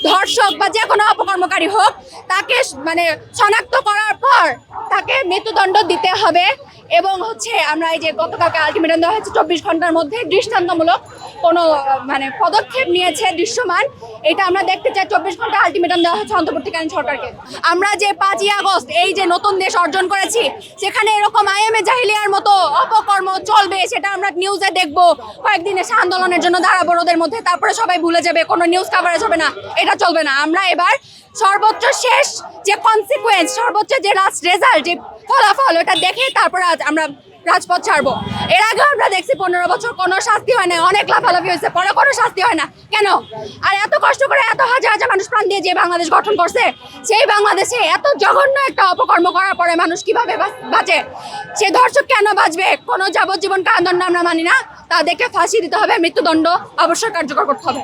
ধর্ষক বা যে কোনো অপকর্মকারী হোক তাকে মানে শনাক্ত করার পর তাকে মৃত্যুদণ্ড দিতে হবে। এবং হচ্ছে আমরা এই যে গতকালকে আলটিমেটাম দেওয়া হয়েছে 24 ঘন্টার মধ্যে দৃষ্টান্তমূলক কোনো মানে পদক্ষেপ নিয়েছে দৃশ্যমান, এটা আমরা দেখতে চাই। 24 ঘন্টা আলটিমেটাম দেওয়া হচ্ছে অন্তর্বর্তীকালীন সরকারকে। আমরা যে 5ই আগস্ট এই যে নতুন দেশ অর্জন করেছি, সেখানে এরকম আইএমএ জাহিলিয়ার মতো অপকর্ম চলবে সেটা আমরা নিউজে দেখবো। কয়েকদিন এসে আন্দোলনের জন্য দাঁড়াবো রোদের মধ্যে, তারপরে সবাই ভুলে যাবে, কোনো নিউজ কাভারেজ হবে না, এটা চলবে না। আমরা এবার সর্বোচ্চ শেষ যে কনসিকুয়েন্স, সর্বোচ্চ যে লাস্ট রেজাল্ট, যে ফলাফল, ওটা দেখে তারপরে আমরা রাজপথ ছাড়বো। এর আগে আমরা দেখছি 15 বছর কোনো শাস্তি হয় না, অনেক লাফালাফি হয়েছে, পরে কোনো শাস্তি হয় না কেন? আর এত কষ্ট করে এত হাজার হাজার মানুষ প্রাণ দিয়ে যে বাংলাদেশ গঠন করছে, সেই বাংলাদেশে এত জঘন্য একটা অপকর্ম করার পরে মানুষ কিভাবে বাঁচে? সে ধর্ষক কেন বাঁচবে? কোনো যাবজ্জীবন কারাদণ্ড আমরা মানি না, তাদেরকে ফাঁসি দিতে হবে, মৃত্যুদণ্ড অবশ্যই কার্যকর করতে হবে।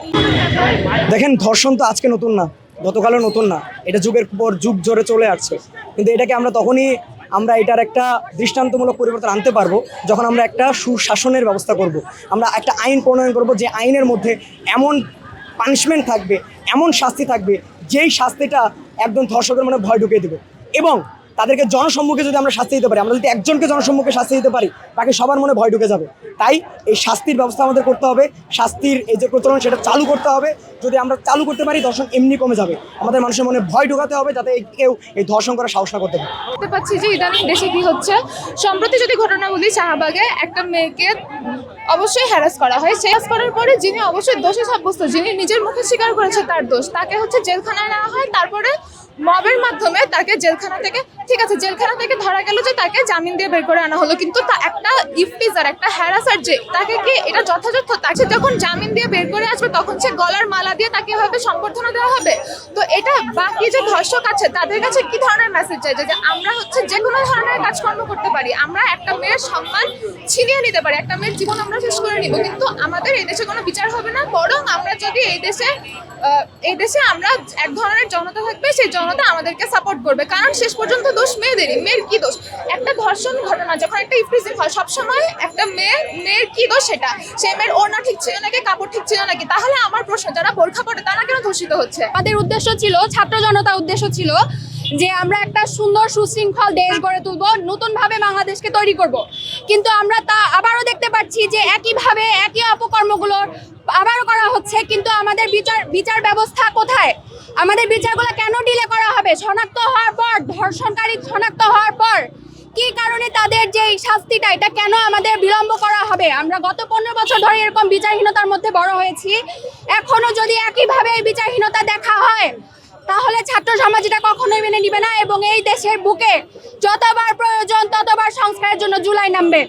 দেখেন, ধর্ষণ তো আজকে নতুন না, গতকালও নতুন না, এটা যুগের পর যুগ জোরে চলে আসছে। কিন্তু এটাকে আমরা এটার একটা দৃষ্টান্তমূলক পরিবর্তন আনতে পারবো যখন আমরা একটা সুশাসনের ব্যবস্থা করব। আমরা একটা আইন প্রণয়ন করব, যে আইনের মধ্যে এমন পানিশমেন্ট থাকবে, এমন শাস্তি থাকবে, যেই শাস্তিটা একদম ধর্ষকের মনে ভয় ঢুকিয়ে দেবে। এবং তাদেরকে জনসম্মুখে যদি আমরা শাস্তি দিতে পারি, আমরা যদি একজনকে জনসম্মুখে শাস্তি দিতে পারি, বাকি সবার মনে ভয় ঢুকে যাবে। তাই এই শাস্তির ব্যবস্থা আমাদের করতে হবে, শাস্তির এই যে প্রচলন সেটা চালু করতে হবে। যদি আমরা চালু করতে পারি, ধর্ষণ এমনি কমে যাবে। আমাদের মানুষের মনে ভয় ঢোকাতে হবে যাতে কেউ এই ধর্ষণ করার সাহস না করতে পারে। দেখতে পাচ্ছি যে ইদানিং দেশে কি হচ্ছে। সম্প্রতি যদি ঘটনা বলি, শাহবাগে একটা মেয়েকে অবশ্যই হ্যারাস করা হয়। হ্যারাস করার পরে যিনি অবশ্যই দোষী সাব্যস্ত, যিনি নিজের মুখে স্বীকার করেছে তার দোষ, তাকে হচ্ছে জেলখানায় নেওয়া হয়। তারপরে মবের মাধ্যমে তাকে জেলখানা থেকে ধরা গেল যে তাকে জামিন দিয়ে বের করে আনা হলো। কিন্তু একটা ইফটিজার, একটা হ্যারাসার, যে তাকে কি এটা যথাযথ? তাকে যখন জামিন দিয়ে বের করে আসবে তখন সে গলার মালা দিয়ে তাকে এভাবে সম্বর্ধনা দেওয়া হবে? তো এটা বাকি যে ধর্ষক আছে তাদের কাছে কি ধরনের মেসেজ যায় যে আমরা হচ্ছে যে কোনো ধরনের কাজকর্ম করতে পারি, আমরা একটা মেয়ের সম্মান ছিনিয়ে নিতে পারি, একটা মেয়ের জীবন আমরা শেষ করে নিব, কিন্তু আমাদের এই দেশে কোনো বিচার হবে না। বরং আমরা যদি এই দেশে আমরা এক ধরনের জনতা থাকবে, সেই জনতা আমাদেরকে সাপোর্ট করবে। কারণ শেষ পর্যন্ত দোষ মেয়েদেরই। মেয়ের কি দোষ? একটা ধর্ষণ ঘটনা যখন একটা ইফটিজিং হয়, সবসময় একটা মেয়ের কি দোষ? সেটা সে মেয়ের ওড়না ঠিক ছিল নাকি, কাপড় ঠিক ছিল নাকি? তাহলে আমার প্রশ্ন, যারা বোরখা পরে তারা কেন ধর্ষিত হচ্ছে? আমাদের উদ্দেশ্য ছিল, ছাত্র জনতার উদ্দেশ্য ছিল যে আমরা একটা সুন্দর সুশৃঙ্খল দেশ গড়ে তুলব, নতুনভাবে বাংলাদেশকে তৈরি করব। কিন্তু আমরা তা আবারও দেখতে পাচ্ছি যে একইভাবে একই অপকর্মগুলো আবারও করা হচ্ছে। কিন্তু আমাদের বিচার ব্যবস্থা কোথায়? আমাদের বিচারগুলো কেন ডিলে করা হবে? শনাক্ত হওয়ার পর, ধর্ষণকারী শনাক্ত হওয়ার পর কি কারণে তাদের যে শাস্তিটা, এটা কেন আমাদের বিলম্ব করা হবে? আমরা গত 15 বছর ধরে এরকম বিচারহীনতার মধ্যে বড় হয়েছি। এখনো যদি একইভাবে এই বিচারহীনতা দেখা হয়, তাহলে ছাত্র সমাজ এটা কখনোই মেনে নিবে না। এবং এই দেশের বুকে যতবার প্রয়োজন ততবার সংস্কারের জন্য জুলাই নামবে।